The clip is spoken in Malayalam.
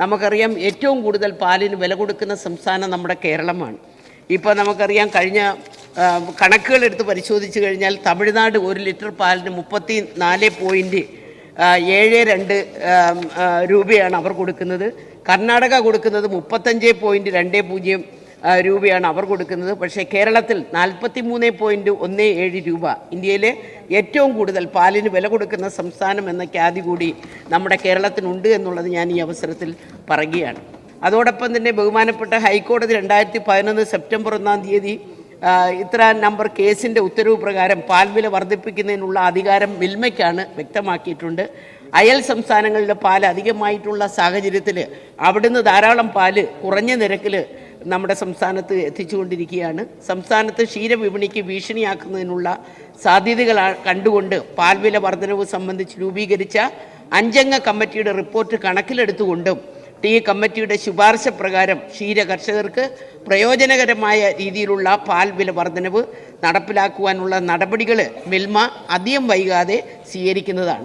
നമുക്കറിയാം ഏറ്റവും കൂടുതൽ പാലിന് വില കൊടുക്കുന്ന സംസ്ഥാനം നമ്മുടെ കേരളമാണ്. ഇപ്പോൾ നമുക്കറിയാം കഴിഞ്ഞ കണക്കുകളെടുത്ത് പരിശോധിച്ച് കഴിഞ്ഞാൽ തമിഴ്നാട് 1 ലിറ്റർ പാലിന് 34.72 രൂപയാണ് അവർ കൊടുക്കുന്നത്. കർണാടക കൊടുക്കുന്നത് 35.20 രൂപയാണ് അവർ കൊടുക്കുന്നത്. പക്ഷേ കേരളത്തിൽ 43.17 രൂപ. ഇന്ത്യയിലെ ഏറ്റവും കൂടുതൽ പാലിന് വില കൊടുക്കുന്ന സംസ്ഥാനം എന്ന ഖ്യാതി കൂടി നമ്മുടെ കേരളത്തിനുണ്ട് എന്നുള്ളത് ഞാൻ ഈ അവസരത്തിൽ പറയുകയാണ്. അതോടൊപ്പം തന്നെ ബഹുമാനപ്പെട്ട ഹൈക്കോടതി 2011 സെപ്റ്റംബർ 1 ഇത്ര നമ്പർ കേസിൻ്റെ ഉത്തരവ് പ്രകാരം പാൽ വില വർദ്ധിപ്പിക്കുന്നതിനുള്ള അധികാരം മിൽമയ്ക്കാണ് വ്യക്തമാക്കിയിട്ടുണ്ട്. അയൽ സംസ്ഥാനങ്ങളിലെ പാൽ അധികമായിട്ടുള്ള സാഹചര്യത്തിൽ അവിടുന്ന് ധാരാളം പാല് കുറഞ്ഞ നിരക്കിൽ നമ്മുടെ സംസ്ഥാനത്ത് എത്തിച്ചുകൊണ്ടിരിക്കുകയാണ്. സംസ്ഥാനത്ത് ക്ഷീരവിപണിക്ക് ഭീഷണിയാക്കുന്നതിനുള്ള സാധ്യതകൾ കണ്ടുകൊണ്ട് പാൽ വില വർധനവ് സംബന്ധിച്ച് രൂപീകരിച്ച 5 അംഗ കമ്മിറ്റിയുടെ റിപ്പോർട്ട് കണക്കിലെടുത്തുകൊണ്ടും ഈ കമ്മിറ്റിയുടെ ശുപാർശ പ്രകാരം ക്ഷീര കർഷകർക്ക് പ്രയോജനകരമായ രീതിയിലുള്ള പാൽ വില വർധനവ് നടപ്പിലാക്കുവാനുള്ള നടപടികൾ മിൽമ അധികം വൈകാതെ സ്വീകരിക്കുന്നതാണ്.